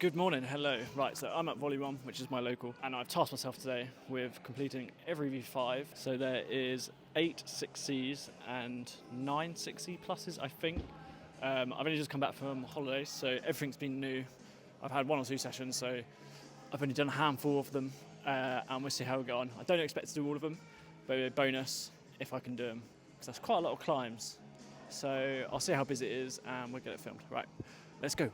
Good morning, hello. Right, so I'm at Volume 1, which is my local, and I've tasked myself today with completing every V5. So there is 8 6Cs and 9 6C pluses, I think. I've only just come back from holidays, so everything's been new. I've had 1 or 2 sessions, so I've only done a handful of them, and we'll see how we go on. I don't expect to do all of them, but a bonus if I can do them, because that's quite a lot of climbs. So I'll see how busy it is, and we'll get it filmed. Right, let's go.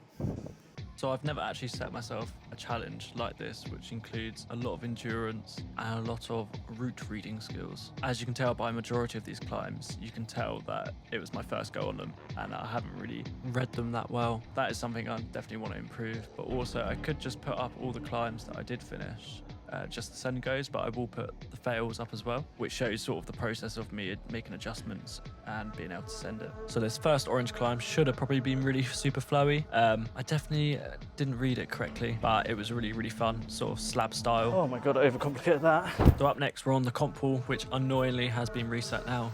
So I've never actually set myself a challenge like this, which includes a lot of endurance and a lot of route reading skills. As you can tell by a majority of these climbs, you can tell that it was my first go on them and I haven't really read them that well. That is something I definitely want to improve, but also I could just put up all the climbs that I did finish, just the send goes, but I will put the fails up as well, which shows sort of the process of me making adjustments and being able to send it. So this first orange climb should have probably been really super flowy. I definitely didn't read it correctly, but it was really fun, sort of slab style. Oh my god, I overcomplicated that. So up next we're on the comp wall, which annoyingly has been reset now,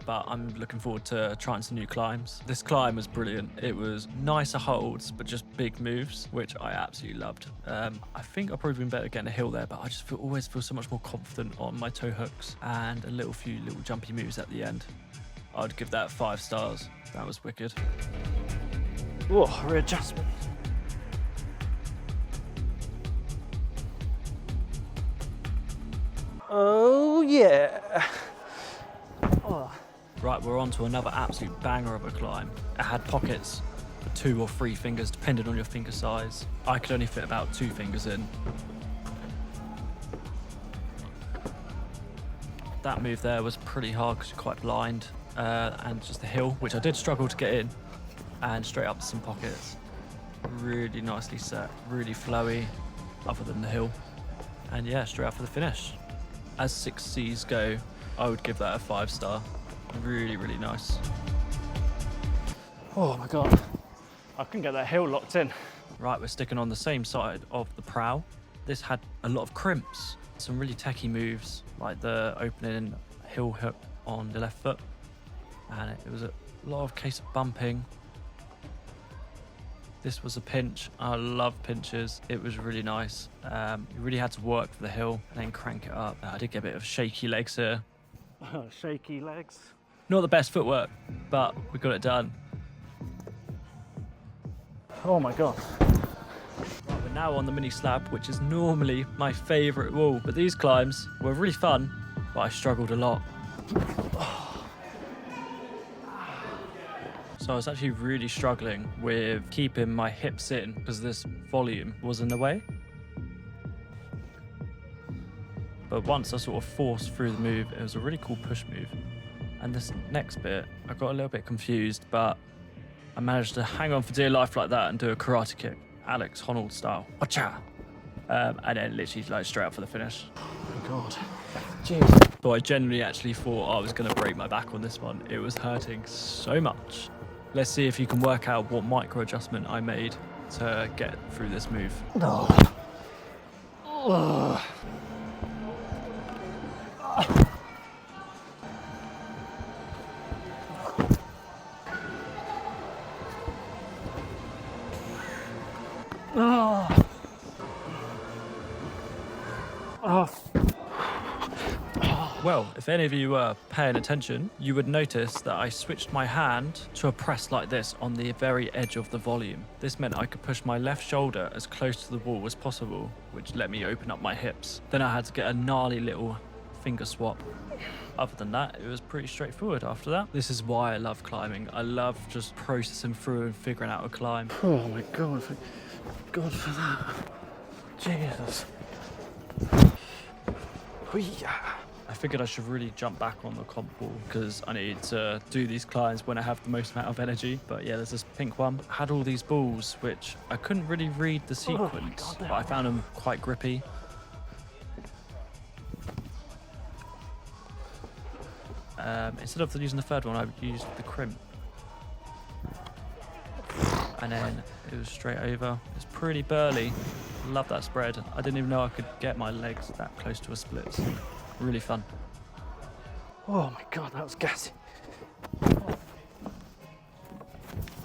but I'm looking forward to trying some new climbs. This climb was brilliant. It was nicer holds, but just big moves, which I absolutely loved. I think I've probably been better getting a hill there, but I just always feel so much more confident on my toe hooks and a few little jumpy moves at the end. I'd give that 5 stars. That was wicked. Oh, readjustment. Oh yeah. Oh. Right, we're on to another absolute banger of a climb. It had pockets for 2 or 3 fingers, depending on your finger size. I could only fit about 2 fingers in. That move there was pretty hard because you're quite blind, and just the hill, which I did struggle to get in, and straight up some pockets. Really nicely set, really flowy, other than the hill. And yeah, straight up for the finish. As 6Cs go, I would give that a 5 star. Really nice. Oh my god. I couldn't get that hill locked in. Right, we're sticking on the same side of the Prow. This had a lot of crimps, some really techie moves, like the opening hill hook on the left foot. And it was a lot of case of bumping. This was a pinch. I love pinches. It was really nice. You really had to work for the hill and then crank it up. I did get a bit of shaky legs here. Shaky legs. Not the best footwork, but we got it done. Oh my god. Right, we're now on the mini slab, which is normally my favourite wall, but these climbs were really fun, but I struggled a lot. So I was actually really struggling with keeping my hips in because this volume was in the way. But once I sort of forced through the move, it was a really cool push move. And this next bit, I got a little bit confused, but I managed to hang on for dear life like that and do a karate kick, Alex Honnold style. Wacha! And then literally like straight up for the finish. Oh my god. Jeez. But I genuinely actually thought I was going to break my back on this one. It was hurting so much. Let's see if you can work out what micro adjustment I made to get through this move. No. Oh. Oh. Oh. Well, if any of you were paying attention, you would notice that I switched my hand to a press like this on the very edge of the volume. This meant I could push my left shoulder as close to the wall as possible, which let me open up my hips. Then I had to get a gnarly little finger swap. Other than that, it was pretty straightforward after that. This is why I love climbing. I love just processing through and figuring out a climb. Oh my god. Thank God for that. Jesus. I figured I should really jump back on the comp wall because I need to do these climbs when I have the most amount of energy. But yeah, there's this pink one. I had all these balls, which I couldn't really read the sequence, but I found them quite grippy. Instead of using the third one, I used the crimp. And then it was straight over. It's pretty burly. Love that spread. I didn't even know I could get my legs that close to a split. Really fun. Oh my god, that was gassy.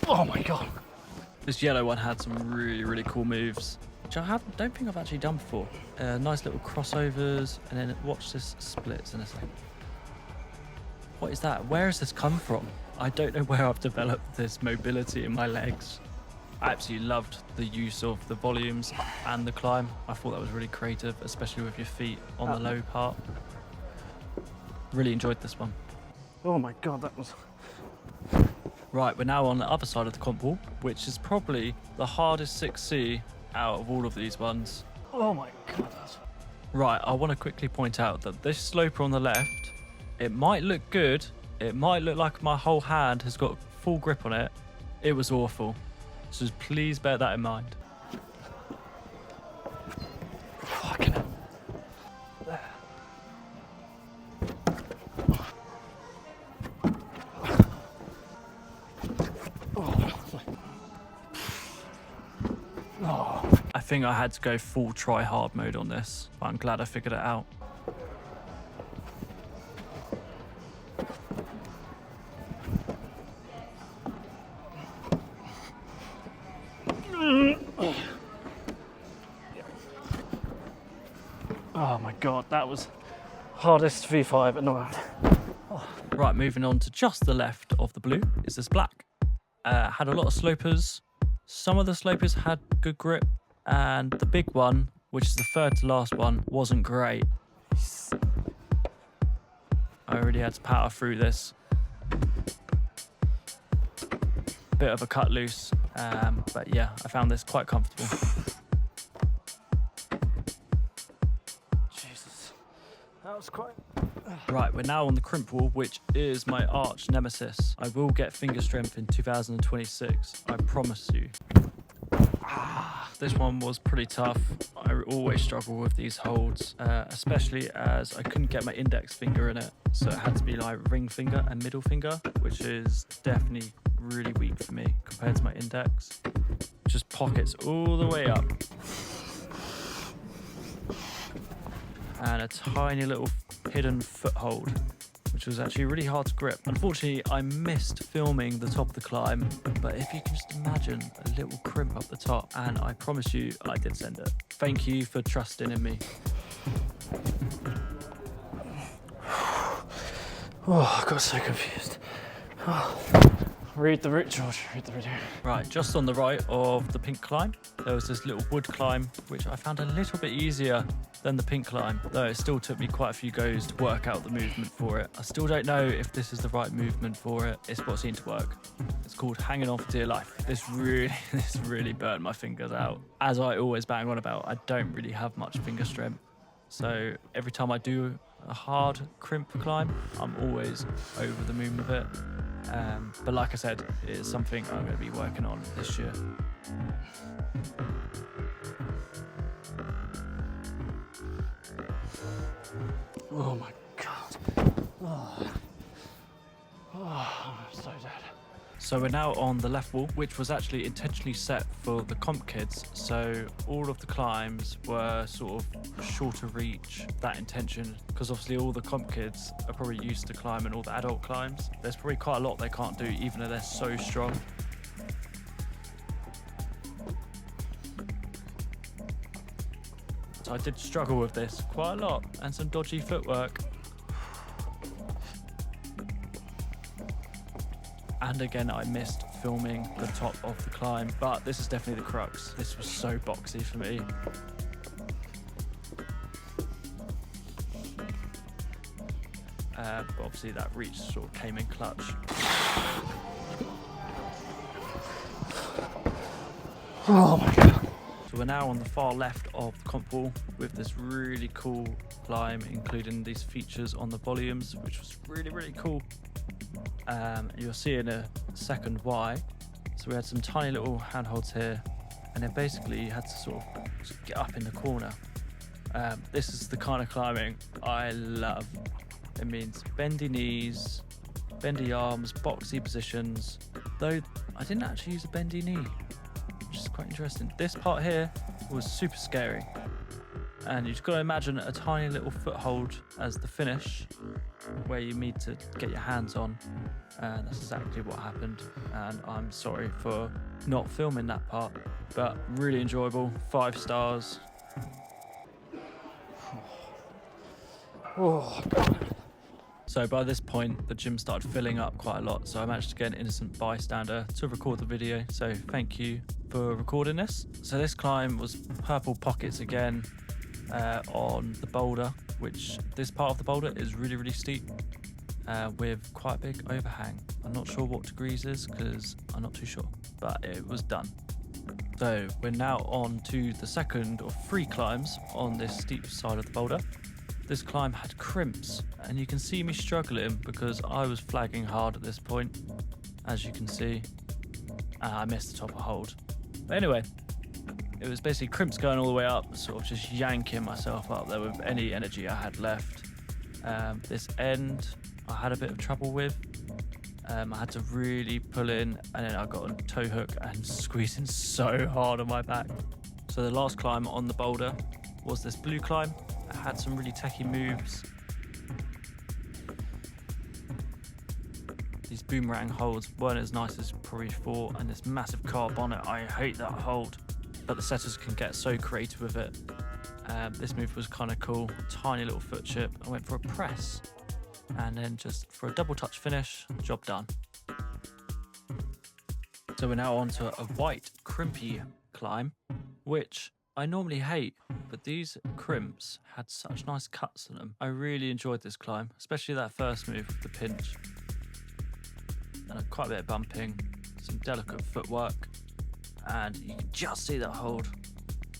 Oh my god. This yellow one had some really cool moves, which I don't think I've actually done before. Nice little crossovers, and then watch this splits in a second. What is that? Where has this come from? I don't know where I've developed this mobility in my legs. I absolutely loved the use of the volumes and the climb. I thought that was really creative, especially with your feet on the low part. Really enjoyed this one. Oh my god, that was... Right, we're now on the other side of the comp wall, which is probably the hardest 6C out of all of these ones. Oh my god. Right, I want to quickly point out that this sloper on the left, it might look good, it might look like my whole hand has got full grip on it. It was awful. So just please bear that in mind. Fucking hell. There. I think I had to go full try hard mode on this, but I'm glad I figured it out. Oh my god, that was hardest V5 in the world. Right, moving on to just the left of the blue is this black. Had a lot of slopers. Some of the slopers had good grip, and the big one, which is the third to last one, wasn't great. I really had to power through this. Bit of a cut loose, but yeah, I found this quite comfortable. Jesus, that was quite... Right, we're now on the crimp wall, which is my arch nemesis. I will get finger strength in 2026, I promise you. This one was pretty tough. I always struggle with these holds, especially as I couldn't get my index finger in it. So it had to be like ring finger and middle finger, which is definitely really weak for me compared to my index. Just pockets all the way up. And a tiny little hidden foothold, which was actually really hard to grip. Unfortunately, I missed filming the top of the climb, but if you can just imagine a little crimp up the top, and I promise you, I did send it. Thank you for trusting in me. Oh, I got so confused. Oh. Read the route, George, read the video. Right, just on the right of the pink climb, there was this little wood climb, which I found a little bit easier than the pink climb, though it still took me quite a few goes to work out the movement for it. I still don't know if this is the right movement for it. It's what seemed to work. It's called hanging on for dear life. This really burnt my fingers out. As I always bang on about, I don't really have much finger strength. So every time I do a hard crimp climb, I'm always over the moon with it. But like I said, it is something I'm going to be working on this year. Oh my god. Oh, I'm so dead. So we're now on the left wall, which was actually intentionally set for the comp kids. So all of the climbs were sort of shorter reach, that intention, because obviously all the comp kids are probably used to climbing all the adult climbs. There's probably quite a lot they can't do, even though they're so strong. So I did struggle with this quite a lot, and some dodgy footwork. And again, I missed filming the top of the climb, but this is definitely the crux. This was so boxy for me. But obviously that reach sort of came in clutch. Oh my god. So we're now on the far left of the comp wall with this really cool climb, including these features on the volumes, which was really cool. You'll see in a second why. So we had some tiny little handholds here, and then basically you had to sort of just get up in the corner. This is the kind of climbing I love. It means bendy knees, bendy arms, boxy positions, though I didn't actually use a bendy knee, which is quite interesting. This part here was super scary. And you've got to imagine a tiny little foothold as the finish where you need to get your hands on. And that's exactly what happened. And I'm sorry for not filming that part, but really enjoyable. 5 stars. Oh, God. So by this point, the gym started filling up quite a lot. So I managed to get an innocent bystander to record the video. So thank you for recording this. So this climb was purple pockets again on the boulder, which this part of the boulder is really, really steep with quite a big overhang. I'm not sure what degrees is because I'm not too sure, but it was done. So we're now on to the second of 3 climbs on this steep side of the boulder. This climb had crimps, and you can see me struggling because I was flagging hard at this point, as you can see, and I missed the top of hold. But anyway, it was basically crimps going all the way up, sort of just yanking myself up there with any energy I had left. This end I had a bit of trouble with. I had to really pull in, and then I got a toe hook and squeezing so hard on my back. So the last climb on the boulder was this blue climb. It had some really techie moves. These boomerang holds weren't as nice as probably thought, and this massive carb on it, I hate that hold. But the setters can get so creative with it. This move was kind of cool. Tiny little foot chip. I went for a press, and then just for a double touch finish, job done. So we're now on to a white crimpy climb, which I normally hate, but these crimps had such nice cuts in them. I really enjoyed this climb, especially that first move with the pinch. And quite a bit of bumping, some delicate footwork, and you can just see that hold.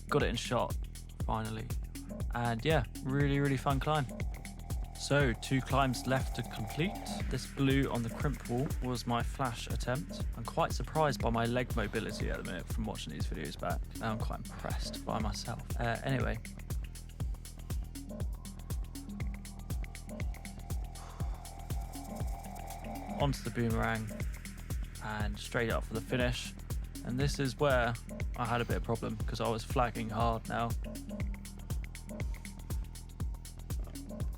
Got it in shot, finally. And yeah, really, really fun climb. So 2 climbs left to complete. This blue on the crimp wall was my flash attempt. I'm quite surprised by my leg mobility at the minute from watching these videos back. I'm quite impressed by myself. Anyway. Onto the boomerang and straight up for the finish. And this is where I had a bit of problem because I was flagging hard now.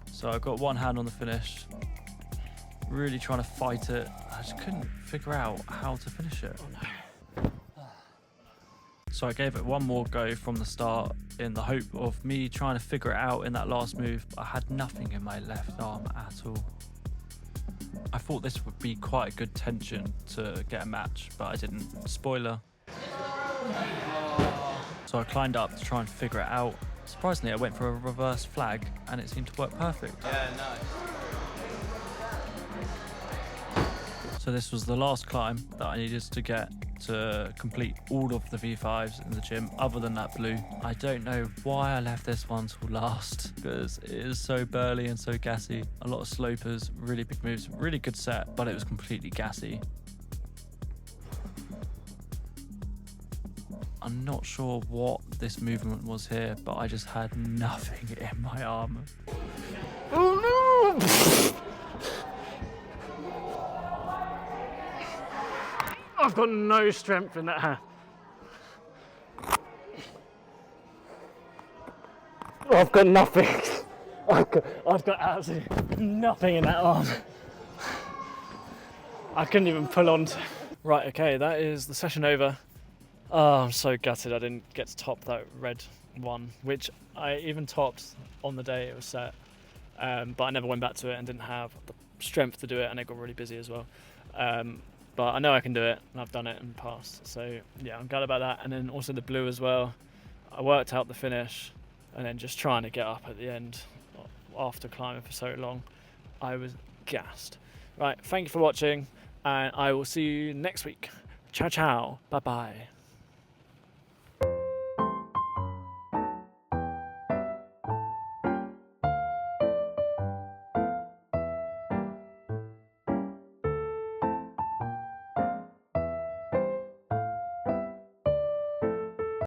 So I got one hand on the finish, really trying to fight it. I just couldn't figure out how to finish it. Oh, no. So I gave it one more go from the start in the hope of me trying to figure it out in that last move. But I had nothing in my left arm at all. I thought this would be quite a good tension to get a match, but I didn't. Spoiler. So I climbed up to try and figure it out. Surprisingly, I went for a reverse flag and it seemed to work perfect. Yeah, nice. So this was the last climb that I needed to get to complete all of the V5s in the gym, other than that blue. I don't know why I left this one till last, because it is so burly and so gassy. A lot of slopers, really big moves, really good set, but it was completely gassy. I'm not sure what this movement was here, but I just had nothing in my arm. Oh no! I've got no strength in that hand. I've got nothing. I've got absolutely nothing in that arm. I couldn't even pull on to. Right, okay, that is the session over. Oh, I'm so gutted I didn't get to top that red one, which I even topped on the day it was set. But I never went back to it and didn't have the strength to do it, and it got really busy as well. But I know I can do it, and I've done it in the past. So yeah, I'm glad about that. And then also the blue as well. I worked out the finish, and then just trying to get up at the end after climbing for so long, I was gassed. Right, thank you for watching, and I will see you next week. Ciao, ciao. Bye-bye.